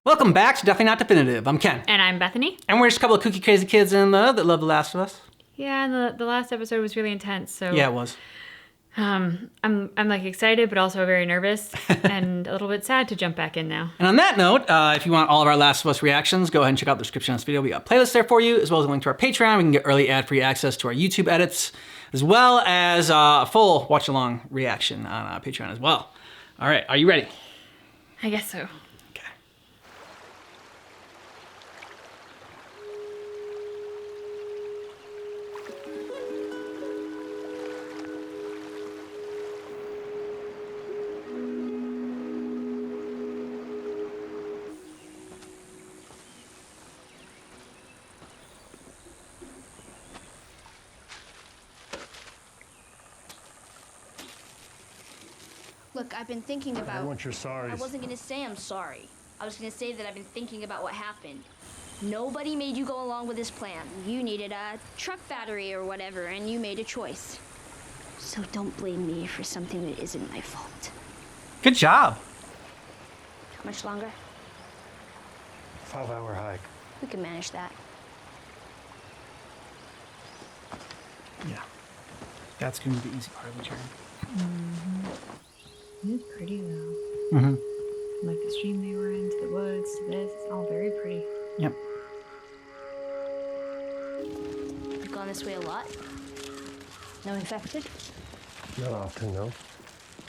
Welcome back to Definitely Not Definitive. I'm Ken. And I'm Bethany. And we're just a couple of kooky crazy kids in love that love The Last of Us. Yeah, and the last episode was really intense, so Yeah, it was. I'm like excited but also very nervous and a little bit sad to jump back in now. And on that note, if you want all of our Last of Us reactions, go ahead and check out the description of this video. We got playlists there for you, as well as a link to our Patreon. We can get early ad-free access to our YouTube edits, as well as a full watch-along reaction on Patreon as well. All right, are you ready? I guess so. Okay. Look, I've been thinking about... I want your sorries. I wasn't gonna say I'm sorry. I was gonna say that I've been thinking about what happened. Nobody made you go along with this plan. You needed a truck battery or whatever, and you made a choice. So don't blame me for something that isn't my fault. Good job. How much longer? 5-hour hike. We can manage that. Yeah. That's going to be the easy part of the journey. It's pretty though. Mm-hmm. Like the stream they were in, to the woods, to this, it's all very pretty. Yep. You've gone this way a lot? No infected? Not often, no.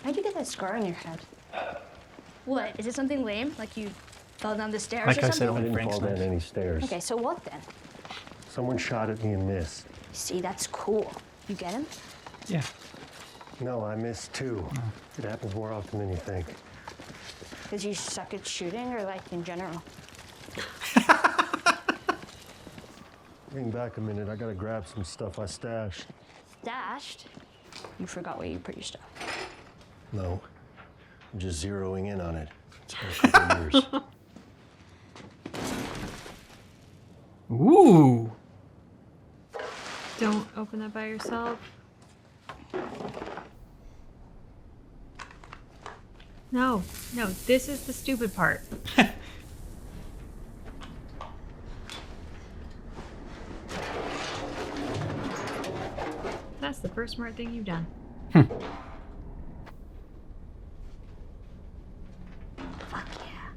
How'd you get that scar on your head? What? Is it something lame? Like you fell down the stairs Like or I something? said, I only didn't Frank's fall down knows. any stairs. Okay, so what then? Someone shot at me and missed. See, that's cool. You get him? Yeah. No, I missed too. It happens more often than you think. Because you suck at shooting or like in general? Hang back a minute. I gotta grab some stuff I stashed. Stashed? You forgot where you put your stuff. No. I'm just zeroing in on it. It's been a couple years. Ooh. Don't open that by yourself. No, this is the stupid part. That's the first smart thing you've done. Fuck yeah.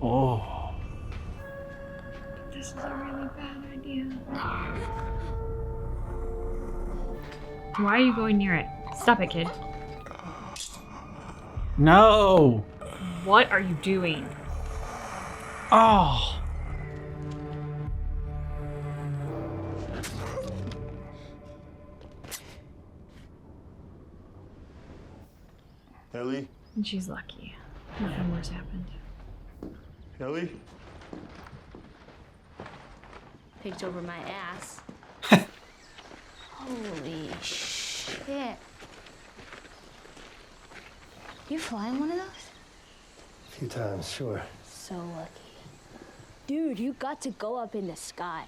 Oh. This is a really bad idea. Why are you going near it? Stop it, kid. No. What are you doing? Oh. Ellie? And she's lucky. Nothing worse happened. Ellie? Picked over my ass. Holy shit. You fly in one of those? A few times, sure. So lucky. Dude, you got to go up in the sky.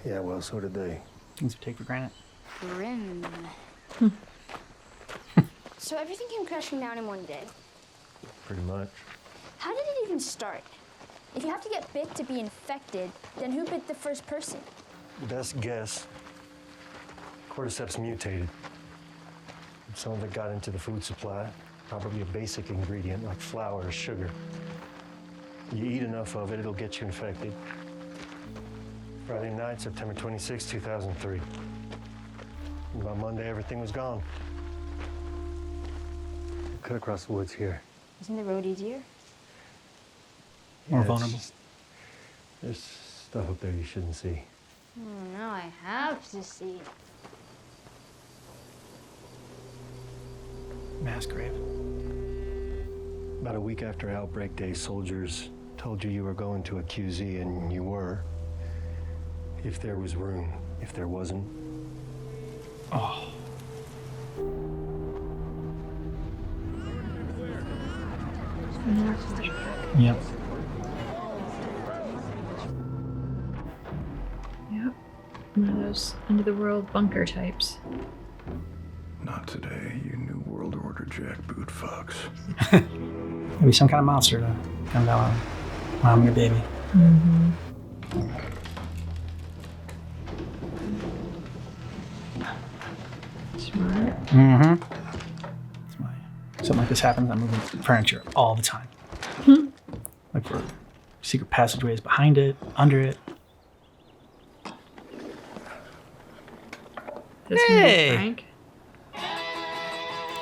Yeah, well, so did they. Things we take for granted. Grim. So everything came crashing down in one day. Pretty much. How did it even start? If you have to get bit to be infected, then who bit the first person? Best guess. Cordyceps mutated. Some of it got into the food supply. Probably a basic ingredient like flour or sugar. You eat enough of it, it'll get you infected. Friday night, September 26, 2003. And by Monday, everything was gone. Cut across the woods here. Isn't the road easier? More it's vulnerable. just- There's stuff up there you shouldn't see. Oh, now I have to see. Mass grave. About a week after Outbreak Day, soldiers told you were going to a QZ, and you were. If there was room. If there wasn't, Oh. Yep. One of those end of the world bunker types. Not today, you New World Order jackboot fucks. Maybe some kind of monster to come down on mom and your baby. Smart. That's my, something like this happens. I'm moving furniture all the time. Like for secret passageways behind it, under it. This Hey! Frank.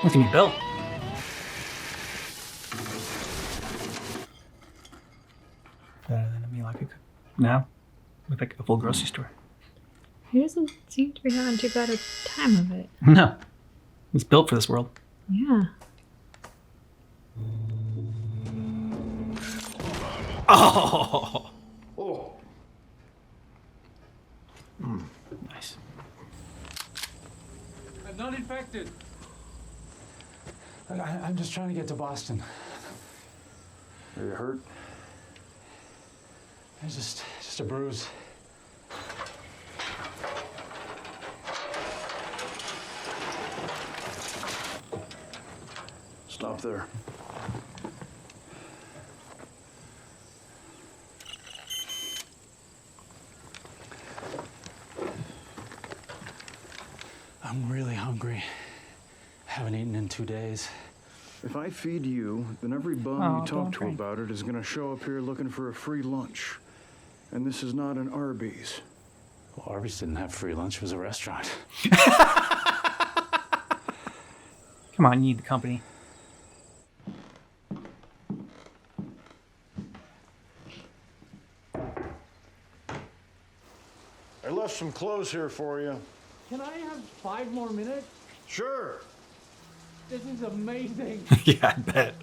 Look at me, Bill. Better than me like a cook. Now, look like a full grocery store. He doesn't seem to be having too bad a time of it. No, it's built for this world. Yeah. Oh, Oh, nice. I'm not infected. I'm just trying to get to Boston. are you hurt? It's just a bruise. Stop there. I'm really hungry. Haven't eaten in 2 days. If I feed you, then every bum Oh, you don't talk to drink. about it is gonna show up here looking for a free lunch. And this is not an Arby's. Well, Arby's didn't have free lunch. It was a restaurant. Come on, you need the company. I left some clothes here for you. Can I have 5 more minutes? Sure. This is amazing. Yeah, I bet.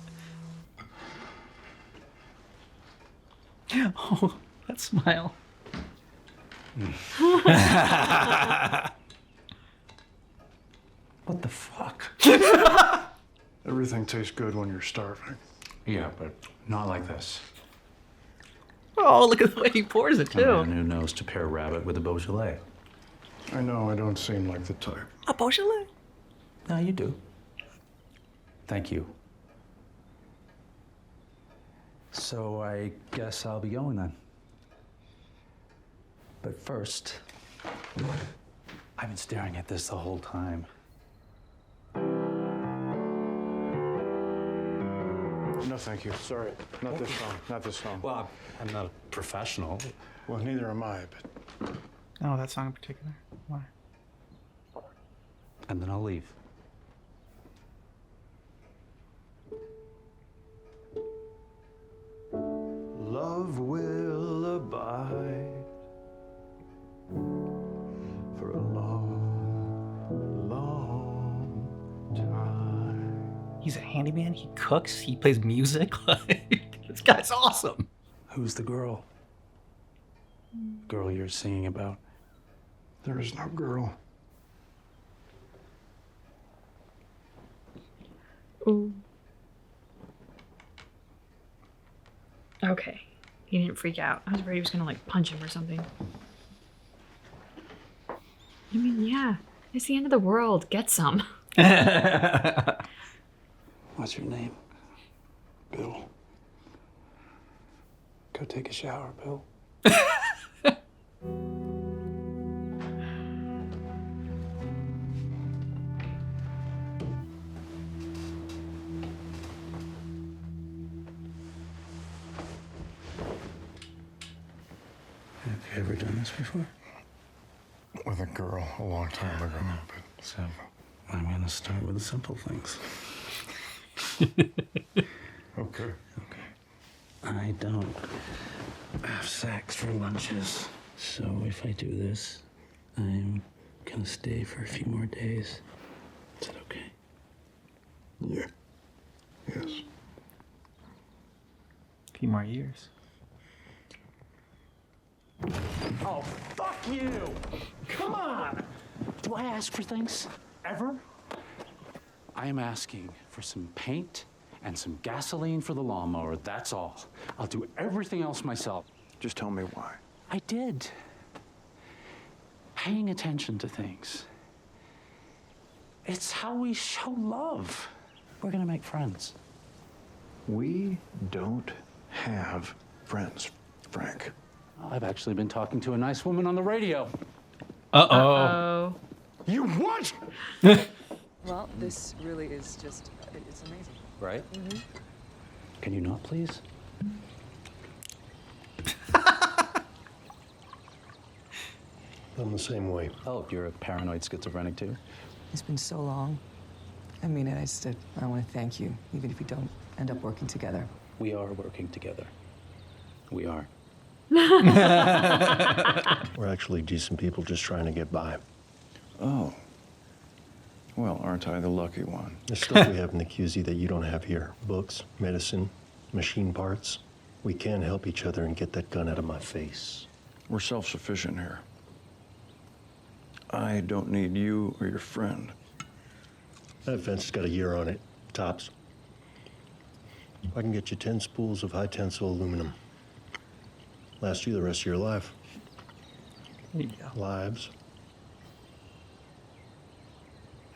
Oh, that smile. What the fuck? Everything tastes good when you're starving. Yeah, but not like this. Oh, look at the way he pours it, A man too. who knows to pair rabbit with a Beaujolais. I know I don't seem like the type. A Beaujolais? No, you do. Thank you. So I guess I'll be going then. But first, I've been staring at this the whole time. No, thank you. Sorry. Not this song. Not this song. Well, I'm not a professional. Well, neither am I, but Oh, that song in particular. Why? And then I'll leave. love will abide for a long, long time. He's a handyman. He cooks. He plays music. Like, this guy's awesome. Who's the girl? Girl you're singing about? There is no girl. Ooh. Okay. He didn't freak out. I was worried he was gonna like punch him or something. I mean, yeah. It's the end of the world. Get some. What's your name? Bill. Go take a shower, Bill. Have you ever done this before? With a girl a long time ago, but So, I'm gonna start with the simple things. okay. I don't have sex for lunches. So if I do this, I'm gonna stay for a few more days. Is that okay? Yeah. Yes. A few more years. Oh, fuck you! Come on! Do I ask for things? Ever? I am asking for some paint and some gasoline for the lawnmower, that's all. I'll do everything else myself. Just tell me why. I did. paying attention to things. It's how we show love. We're gonna make friends. We don't have friends, Frank. I've actually been talking to a nice woman on the radio. Uh-oh. Oh. You what? Well, this really is just, it's amazing. Right? Can you not, please? I'm the same way. Oh, you're a paranoid schizophrenic too? It's been so long. I mean, I want to thank you, even if we don't end up working together. We are working together. We are. We're actually decent people just trying to get by. Oh. Well, aren't I the lucky one? The stuff we have in the QZ that you don't have here. Books, medicine, machine parts. We can help each other and get that gun out of my face. We're self-sufficient here. I don't need you or your friend. That fence has got a year on it, tops. I can get you 10 spools of high tensile aluminum. Last you the rest of your life. There you go. Lives.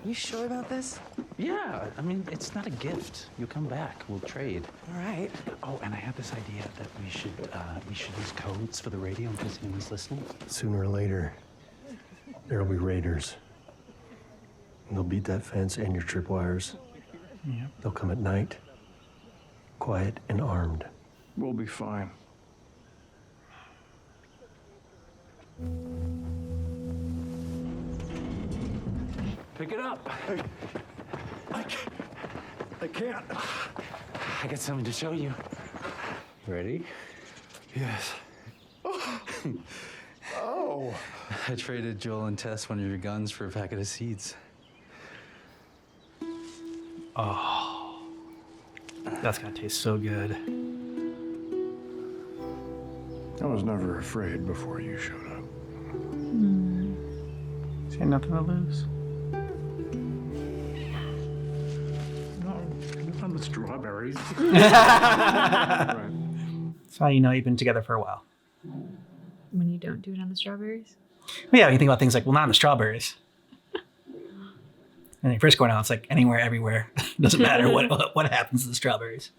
You sure about this? Yeah, I mean, it's not a gift. You come back, we'll trade. All right. Oh, and I have this idea that we should use codes for the radio in case anyone's listening. Sooner or later, there'll be raiders. And they'll beat that fence and your tripwires. Yep. They'll come at night, quiet and armed. We'll be fine. Pick it up. I can't. I got something to show you. Ready? Yes. Oh. I traded Joel and Tess one of your guns for a packet of seeds. That's gonna taste so good. I was never afraid before you showed up. She had nothing to lose. On the strawberries. That's how you know you've been together for a while. When you don't do it on the strawberries? Well, yeah, you think about things like, well, not on the strawberries. And then first going out, it's like anywhere, everywhere. Doesn't matter what happens to the strawberries.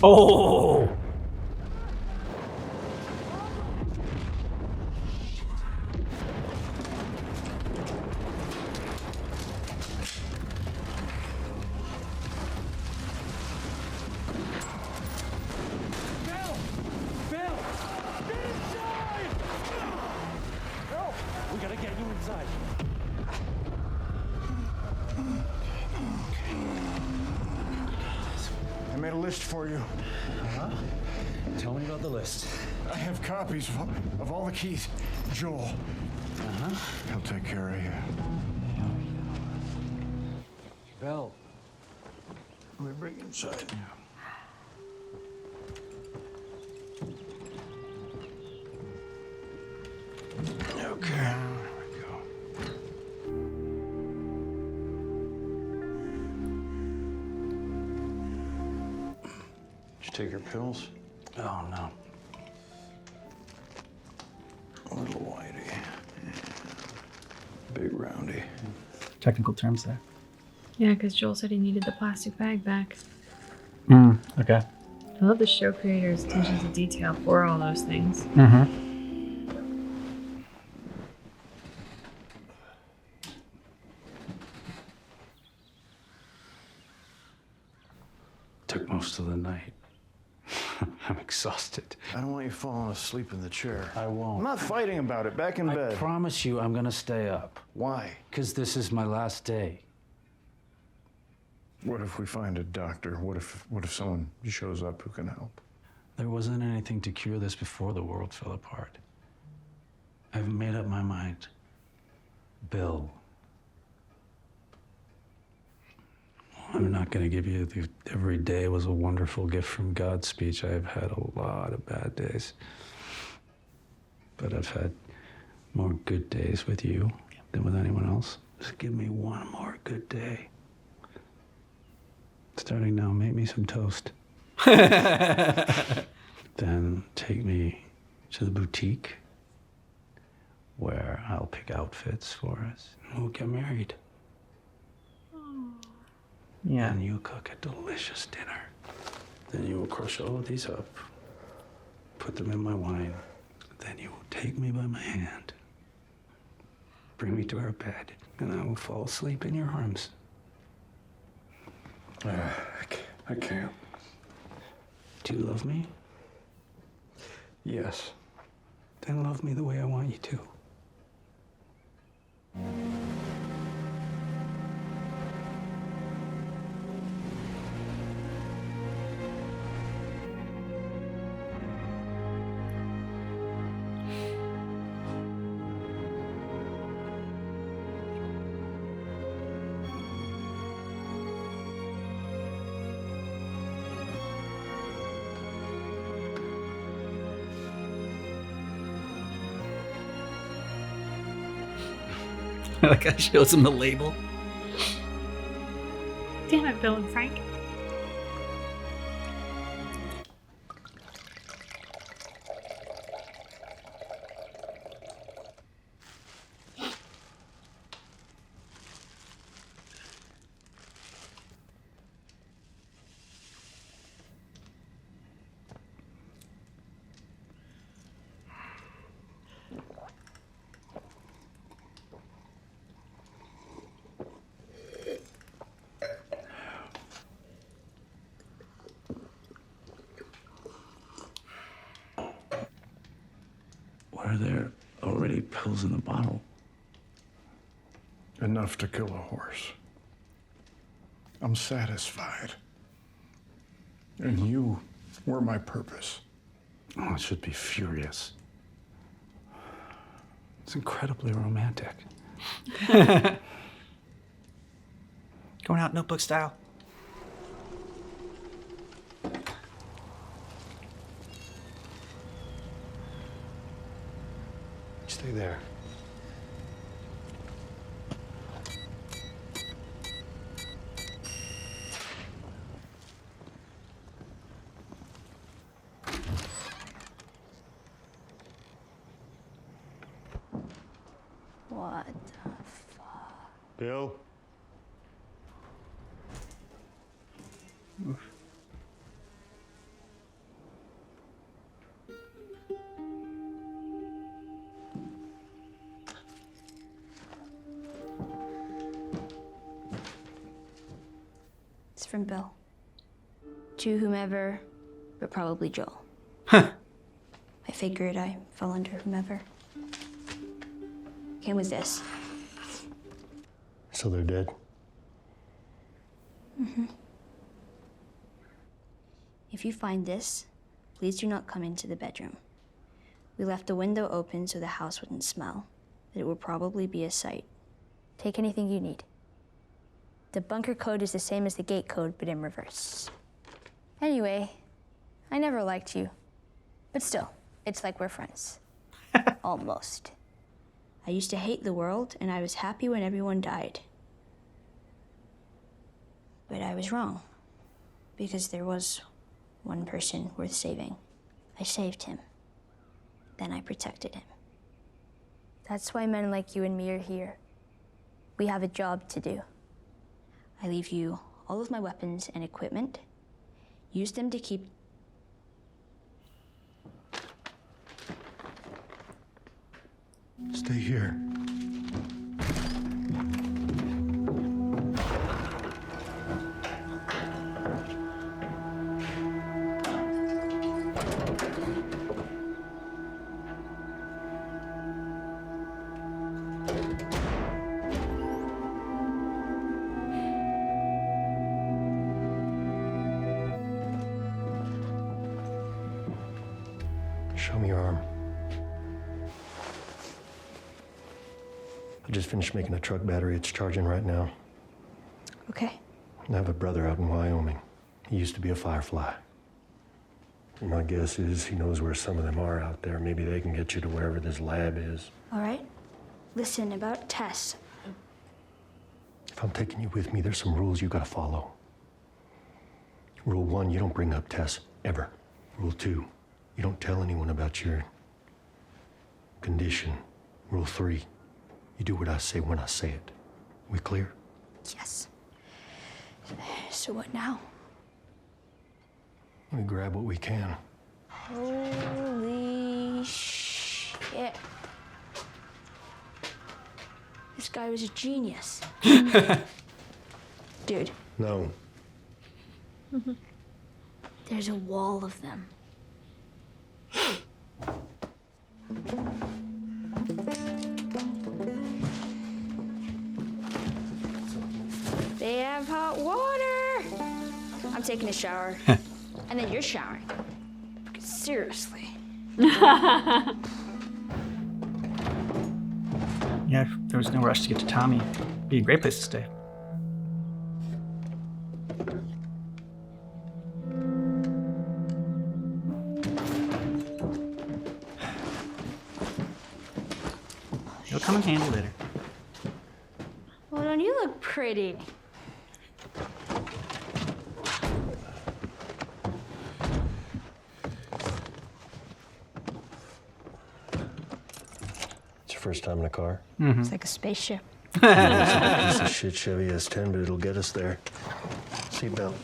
Oh! We gotta get you inside. I made a list for you. Tell me about the list. I have copies of all the keys. Joel. He'll take care of you. Bell. Let me bring you inside. Okay, there we go. Did you take your pills? Oh, no. Little Whitey. Big Roundy. Technical terms there. Yeah, because Joel said he needed the plastic bag back. Okay. I love the show creator's attention to detail for all those things. Mm-hmm. Took most of the night. I'm exhausted. I don't want you falling asleep in the chair. I won't. I'm not fighting about it. Back in I bed. promise you I'm gonna stay up. Why? Because this is my last day. What if we find a doctor? What if someone shows up who can help? There wasn't anything to cure this before the world fell apart. I've made up my mind. Bill. I'm not going to give you the every day was a wonderful gift from God speech. I've had a lot of bad days. But I've had more good days with you than with anyone else. Just give me one more good day to Starting now, make me some toast. Then take me to the boutique where I'll pick outfits for us. And we'll get married. Yeah. And you cook a delicious dinner. Then you will crush all of these up, put them in my wine. Then you will take me by my hand, bring me to our bed, and I will fall asleep in your arms. I can't. Do you love me? Yes. Then love me the way I want you to. That guy shows him the label. Damn it, Bill and Frank. Why are there already pills in the bottle? Enough to kill a horse. I'm satisfied. And you were my purpose. Oh, it should be furious. It's incredibly romantic. Going out Notebook style. Stay there. What the fuck? Bill? It's from Bill. To whomever, but probably Joel. Huh. I figured I fell under whomever. Came with this. So they're dead? If you find this, please do not come into the bedroom. We left the window open so the house wouldn't smell, but it would probably be a sight. Take anything you need. The bunker code is the same as the gate code, but in reverse. Anyway, I never liked you. But still, it's like we're friends. Almost. I used to hate the world, and I was happy when everyone died. But I was wrong, because there was one person worth saving. I saved him. Then I protected him. That's why men like you and me are here. We have a job to do. I leave you all of my weapons and equipment. Use them to keep... Stay here. Show me your arm. I just finished making a truck battery. It's charging right now. Okay. I have a brother out in Wyoming. He used to be a firefly. My guess is he knows where some of them are out there. Maybe they can get you to wherever this lab is. All right. Listen, about Tess. If I'm taking you with me, there's some rules you gotta follow. Rule 1, you don't bring up Tess, ever. Rule 2, you don't tell anyone about your condition. Rule 3, you do what I say when I say it. We clear? Yes. So what now? We grab what we can. Holy shit. This guy was a genius. Dude, No. there's a wall of them. They have hot water. I'm taking a shower. And then you're showering. Seriously. Yeah, if there was no rush to get to Tommy. It'd be a great place to stay. It'll come in handy later. Well, don't you look pretty? It's your first time in a car? It's like a spaceship. It's a shit Chevy S10, but it'll get us there. Seatbelt.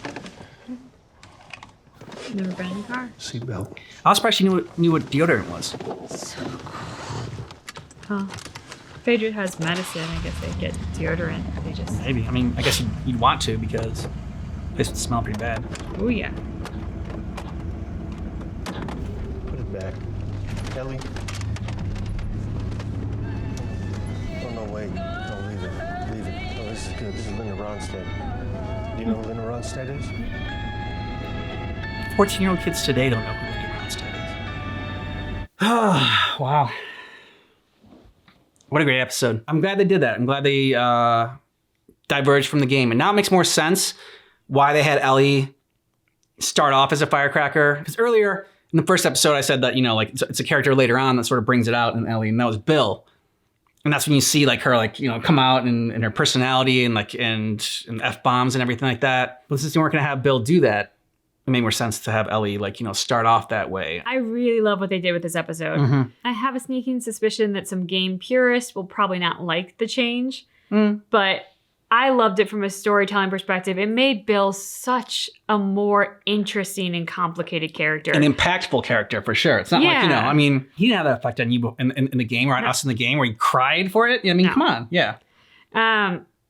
Never been in a car. Seatbelt. I was surprised you knew what deodorant was. Huh. Phaedra has medicine. I guess they get deodorant. They just. Maybe. I mean, I guess you'd want to because this would smell pretty bad. Oh yeah. Put it back. Ellie. Oh, no, wait. No, leave it. Leave it. Oh, this is good. This is Linda Ronstadt. Do you know who Linda Ronstadt is? 14-year-old kids today don't know who Linda Ronstadt is. Wow. What a great episode. I'm glad they did that. I'm glad they diverged from the game. And now it makes more sense why they had Ellie start off as a firecracker. Because earlier in the first episode, I said that, you know, like it's a character later on that sort of brings it out in Ellie, and that was Bill. And that's when you see like her, like, you know, come out and her personality and like, and F-bombs and everything like that. But since you weren't going to have Bill do that, it made more sense to have Ellie, like, you know, start off that way. I really love what they did with this episode. Mm-hmm. I have a sneaking suspicion that some game purists will probably not like the change, but I loved it from a storytelling perspective. It made Bill such a more interesting and complicated character. An impactful character, for sure. It's not like, you know, Yeah. I mean, he didn't have that effect on you in the game or on us in the game where you cried for it. I mean, come on. Yeah.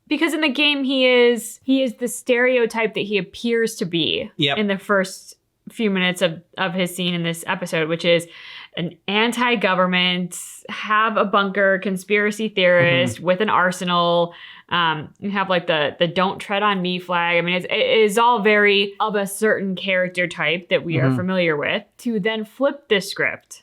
Because in the game, he is the stereotype that he appears to be Yep. in the first few minutes of his scene in this episode, which is an anti-government, have a bunker, conspiracy theorist with an arsenal. You have like the "Don't Tread on Me" flag. I mean, it is all very of a certain character type that we are familiar with. To then flip this script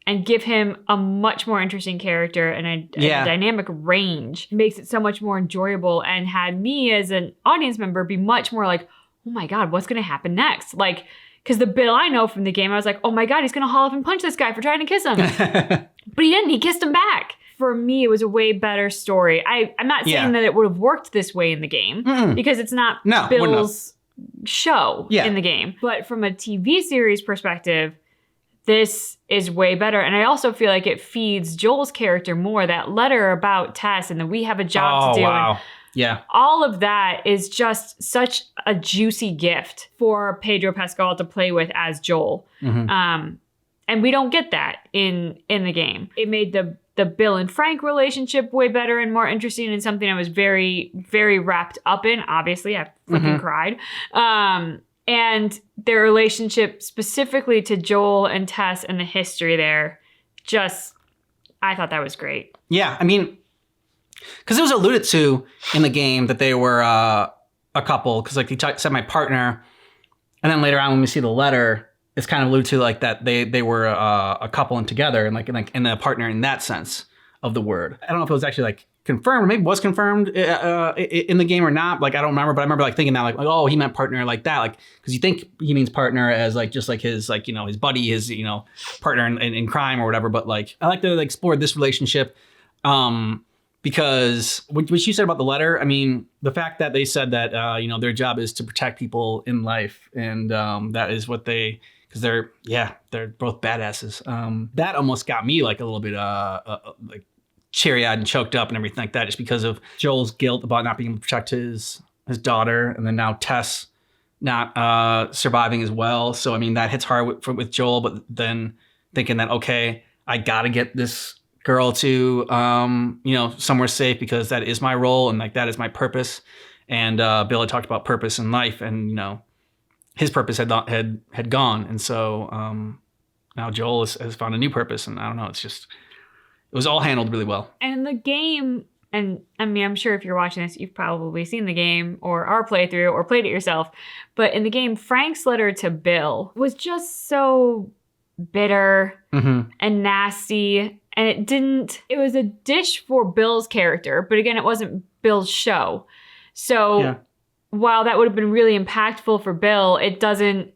and give him a much more interesting character and a dynamic range makes it so much more enjoyable, and had me as an audience member be much more like, oh my God, what's going to happen next? Like, because the Bill I know from the game, I was like, oh my God, he's going to haul up and punch this guy for trying to kiss him. But he didn't. He kissed him back. For me, it was a way better story. I'm not saying that it would have worked this way in the game because it's not Bill's show in the game. But from a TV series perspective, this is way better. And I also feel like it feeds Joel's character more. That letter about Tess and that we have a job to do. Wow. And Yeah. all of that is just such a juicy gift for Pedro Pascal to play with as Joel. And we don't get that in the game. It made the Bill and Frank relationship way better and more interesting, and something I was very, very wrapped up in. Obviously, I freaking cried. And their relationship specifically to Joel and Tess and the history there, just, I thought that was great. Yeah. I mean, because it was alluded to in the game that they were a couple, because like he said my partner, and then later on when we see the letter, it's kind of alluded to like that they were a couple and together and like a partner in that sense of the word. I don't know if it was actually like confirmed or maybe was confirmed in the game or not. Like I don't remember, but I remember like thinking that like oh, he meant partner like that, like because you think he means partner as like just like his like, you know, his buddy, his, you know, partner in crime or whatever. But like I like to like explore this relationship because what you said about the letter, I mean, the fact that they said that, their job is to protect people in life, and that is what because they're both badasses. That almost got me like a little bit like cherry-eyed and choked up and everything like that, just because of Joel's guilt about not being able to protect his daughter, and then now Tess not surviving as well. So I mean, that hits hard with Joel, but then thinking that, okay, I gotta get this girl to somewhere safe, because that is my role and like that is my purpose. And Bill had talked about purpose in life, and his purpose had gone, and so now Joel has found a new purpose, and I don't know, it was all handled really well. And the game, and I mean, I'm sure if you're watching this, you've probably seen the game or our playthrough or played it yourself. But in the game, Frank's letter to Bill was just so bitter and nasty. And it was a dish for Bill's character. But again, it wasn't Bill's show. So while that would have been really impactful for Bill, it doesn't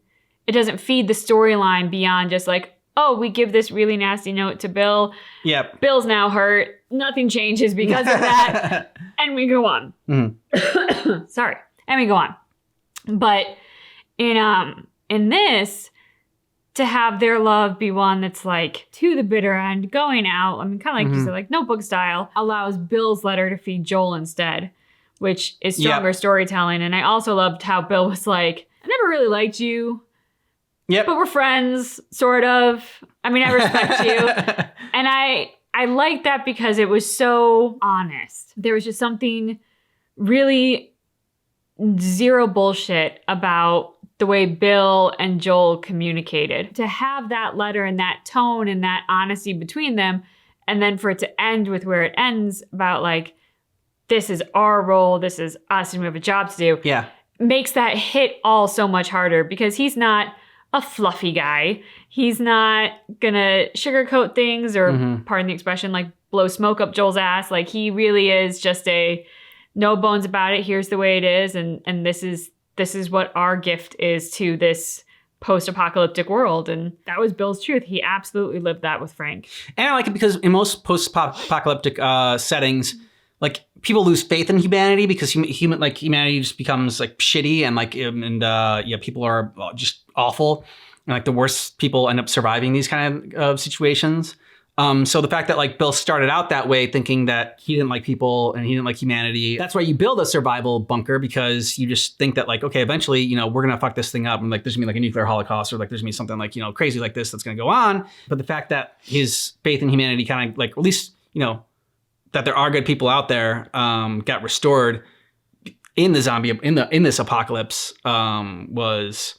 feed the storyline beyond just like, oh, we give this really nasty note to Bill. Yep. Bill's now hurt. Nothing changes because of that. And we go on. Sorry. And we go on. But in this, to have their love be one that's like to the bitter end, going out, I mean, kind of like you said, like Notebook style, allows Bill's letter to feed Joel instead, which is stronger storytelling. And I also loved how Bill was like, I never really liked you. Yep. But we're friends, sort of. I mean, I respect you. And I like that because it was so honest. There was just something really zero bullshit about the way Bill and Joel communicated. To have that letter and that tone and that honesty between them, and then for it to end with where it ends about like, this is our role, this is us, and we have a job to do. Yeah. Makes that hit all so much harder, because he's not a fluffy guy. He's not gonna sugarcoat things or, pardon the expression, like blow smoke up Joel's ass. Like, he really is just a no bones about it. Here's the way it is, and this is what our gift is to this post-apocalyptic world. And that was Bill's truth. He absolutely lived that with Frank. And I like it because in most post-apocalyptic settings, like, people lose faith in humanity because humanity just becomes like shitty, and people are just awful, and like the worst people end up surviving these kind of situations. So the fact that like Bill started out that way, thinking that he didn't like people and he didn't like humanity, that's why you build a survival bunker, because you just think that like, okay, eventually, we're gonna fuck this thing up, and like there's gonna be like a nuclear holocaust, or like there's gonna be something like, crazy like this that's gonna go on. But the fact that his faith in humanity kind of like, at least, that there are good people out there, got restored in the this apocalypse, was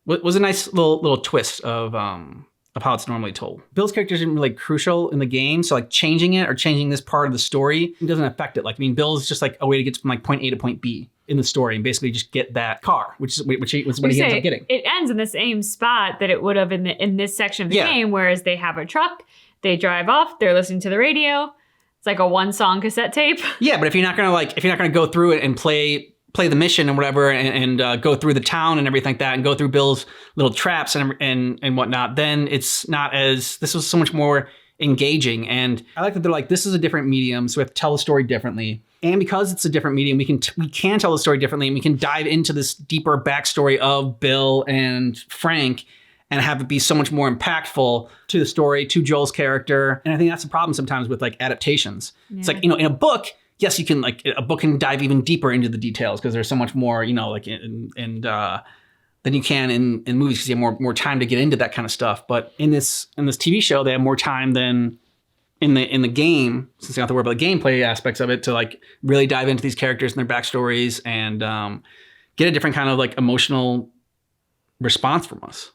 a nice little twist of how it's normally told. Bill's character isn't really crucial in the game, so like changing it or changing this part of the story doesn't affect it. Like, I mean, Bill's just like a way to get from like point A to point B in the story, and basically just get that car, which was what he ends up getting. It ends in the same spot that it would have in this section of the game, whereas they have a truck, they drive off, they're listening to the radio. It's like a 1-song cassette tape. Yeah, but if you're not gonna go through it and play the mission and whatever, and go through the town and everything like that, and go through Bill's little traps and whatnot, then it's not as, this was so much more engaging. And I like that they're like, this is a different medium, so we have to tell the story differently. And because it's a different medium, we can tell the story differently, and we can dive into this deeper backstory of Bill and Frank and have it be so much more impactful to the story, to Joel's character. And I think that's the problem sometimes with like adaptations. Yeah. It's like, in a book, yes, you can a book can dive even deeper into the details because there's so much more, than you can in movies, because you have more time to get into that kind of stuff. But in this TV show, they have more time than in the game, since you don't have to worry about the gameplay aspects of it, to like really dive into these characters and their backstories, and get a different kind of like emotional response from us.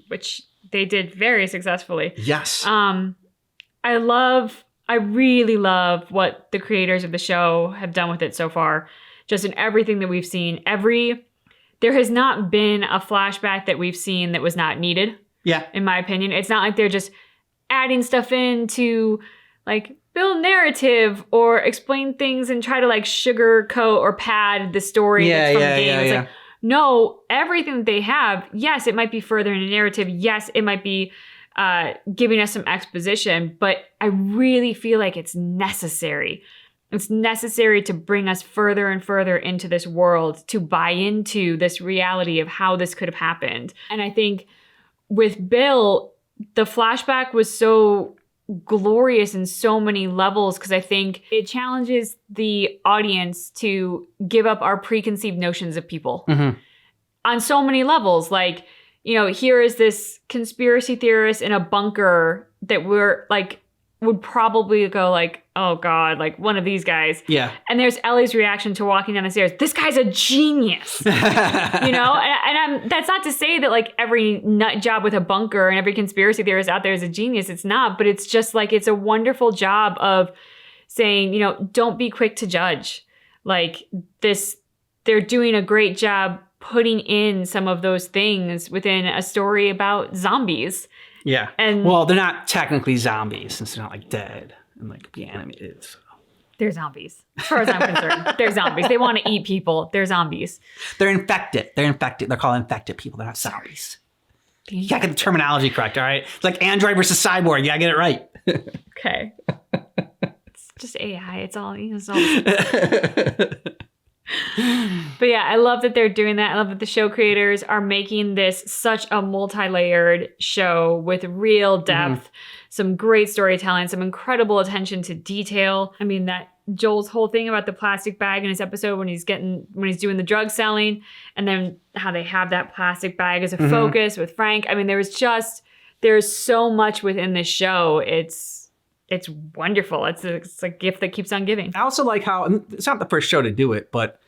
Which they did very successfuri. Yes. I really love what the creators of the show have done with it so far. Just in everything that we've seen. There has not been a flashback that we've seen that was not needed. Yeah. In my opinion. It's not like they're just adding stuff in to like build narrative or explain things and try to like sugarcoat or pad the story that's from the game. It's like, no, everything that they have, yes, it might be furthering a narrative. Yes, it might be giving us some exposition, but I really feel like it's necessary. It's necessary to bring us further and further into this world to buy into this reality of how this could have happened. And I think with Bill, the flashback was so glorious in so many levels because I think it challenges the audience to give up our preconceived notions of people on so many levels. Like, you know, here is this conspiracy theorist in a bunker that we're like, would probably go like, oh God, like one of these guys. Yeah. And there's Ellie's reaction to walking down the stairs. This guy's a genius, you know? And that's not to say that like every nut job with a bunker and every conspiracy theorist out there is a genius. It's not, but it's just like, it's a wonderful job of saying, you know, don't be quick to judge. Like this, they're doing a great job putting in some of those things within a story about zombies. Yeah. And well, they're not technically zombies since they're not like dead and like be animated. So. They're zombies. As far as I'm concerned, they're zombies. They want to eat people. They're zombies. They're infected. They're infected. They're called infected people. They're not zombies. You gotta get the terminology correct, all right? It's like Android versus Cyborg. You gotta get it right. Okay. It's just AI. It's all. But yeah, I love that they're doing that. I love that the show creators are making this such a multi-layered show with real depth, some great storytelling, some incredible attention to detail. I mean, that Joel's whole thing about the plastic bag in his episode when he's doing the drug selling, and then how they have that plastic bag as a focus with Frank. I mean, there's so much within this show. It's wonderful. It's a gift that keeps on giving. I also like how, and it's not the first show to do it, but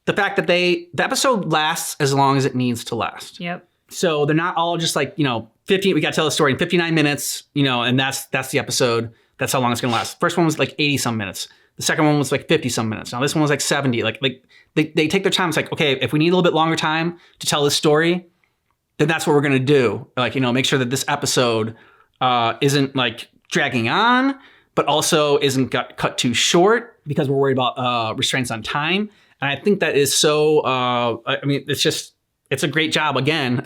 the fact that the episode lasts as long as it needs to last. Yep. So they're not all just like, we got to tell the story in 59 minutes, and that's the episode. That's how long it's going to last. First one was like 80 some minutes. The second one was like 50 some minutes. Now this one was like 70. Like they take their time. It's like, okay, if we need a little bit longer time to tell this story, then that's what we're going to do. Like, make sure that this episode isn't like dragging on, but also isn't cut too short because we're worried about restraints on time. And I think that is so, it's a great job again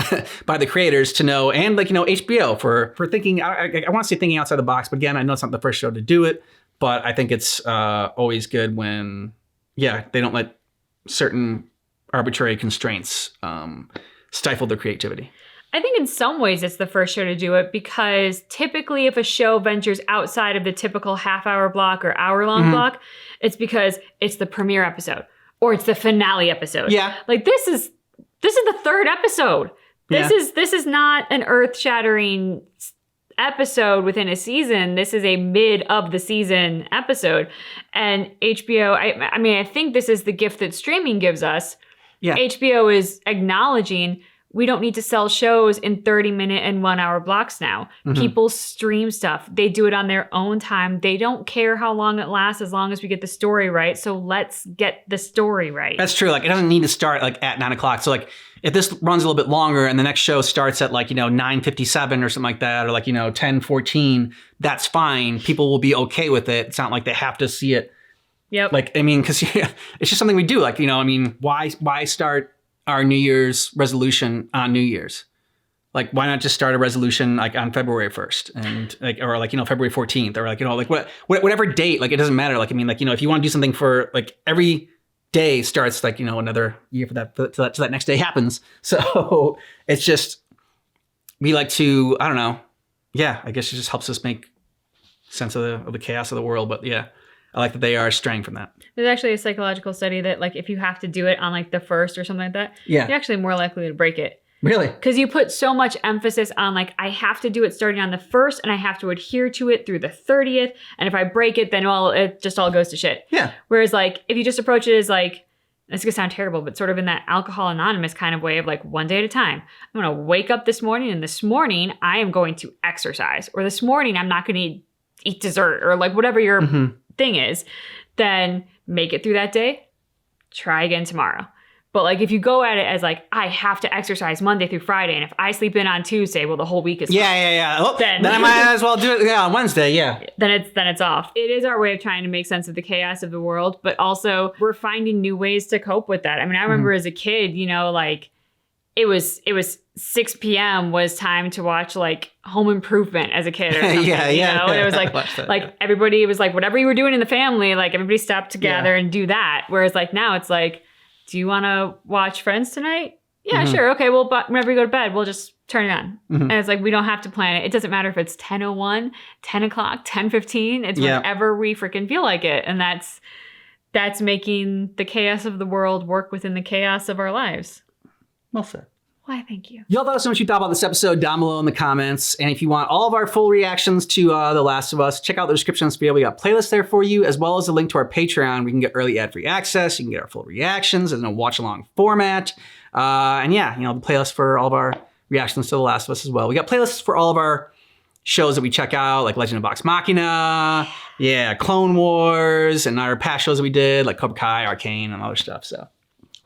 by the creators to know, and like, HBO for thinking, I want to say thinking outside the box, but again, I know it's not the first show to do it, but I think it's always good when, they don't let certain arbitrary constraints stifle their creativity. I think in some ways it's the first show to do it because typically if a show ventures outside of the typical half-hour block or hour-long block, it's because it's the premiere episode or it's the finale episode. Yeah. Like this is the third episode. This is not an earth-shattering episode within a season. This is a mid of the season episode. And HBO, I think this is the gift that streaming gives us. Yeah. HBO is acknowledging we don't need to sell shows in 30-minute and 1-hour blocks now. People stream stuff. They do it on their own time. They don't care how long it lasts as long as we get the story right. So let's get the story right. That's true. Like it doesn't need to start like at 9 o'clock. So like if this runs a little bit longer and the next show starts at like, 9:57 or something like that, or like, 10:14, that's fine. People will be okay with it. It's not like they have to see it. Yep. Like, because it's just something we do. Like, why start our New Year's resolution on New Year's? Like, why not just start a resolution like on February 1st and like, or like, February 14th or like, like whatever date, like it doesn't matter. Like, if you want to do something for like every day starts like, another year for that, till that next day happens. So it's just, we like to, I don't know. Yeah. I guess it just helps us make sense of the chaos of the world. But yeah, I like that they are straying from that. There's actually a psychological study that like if you have to do it on like the 1st or something like that, you're actually more likely to break it. Really? Because you put so much emphasis on like, I have to do it starting on the 1st and I have to adhere to it through the 30th. And if I break it, then it just all goes to shit. Yeah. Whereas like, if you just approach it as like, it's going to sound terrible, but sort of in that Alcohol Anonymous kind of way of like one day at a time. I'm going to wake up this morning and this morning I am going to exercise, or this morning I'm not going to eat dessert, or like whatever your thing is. Then make it through that day, try again tomorrow. But like if you go at it as like, I have to exercise Monday through Friday, and if I sleep in on Tuesday, well, the whole week is Yeah. Oh, then I might as well do it on Wednesday, yeah. Then it's off. It is our way of trying to make sense of the chaos of the world, but also we're finding new ways to cope with that. I mean, I remember as a kid, like it was 6 p.m. was time to watch like Home Improvement as a kid or something. Yeah. You know? It was I watched that, like everybody was like, whatever you were doing in the family, like everybody stopped together and do that. Whereas like now it's like, do you want to watch Friends tonight? Yeah, sure. Okay, well, but whenever you go to bed, we'll just turn it on. And it's like, we don't have to plan it. It doesn't matter if it's 10:01, 10 o'clock, 10:15. It's whenever we freaking feel like it. And that's making the chaos of the world work within the chaos of our lives. Well said. Why, thank you. Y'all let us know what you thought about this episode down below in the comments. And if you want all of our full reactions to The Last of Us, check out the description of this video. We got playlists there for you, as well as a link to our Patreon. We can get early ad-free access. You can get our full reactions in a watch-along format. And yeah, the playlist for all of our reactions to The Last of Us as well. We got playlists for all of our shows that we check out, like Legend of Vox Machina, Clone Wars, and our past shows that we did, like Cobra Kai, Arcane, and other stuff. So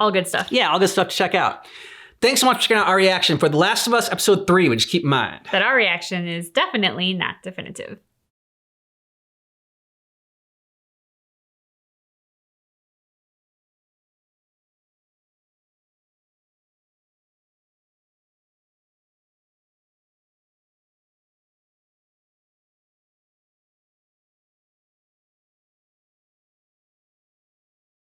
all good stuff. Yeah, all good stuff to check out. Thanks so much for checking out our reaction for The Last of Us Episode 3, which keep in mind that our reaction is definitely not definitive.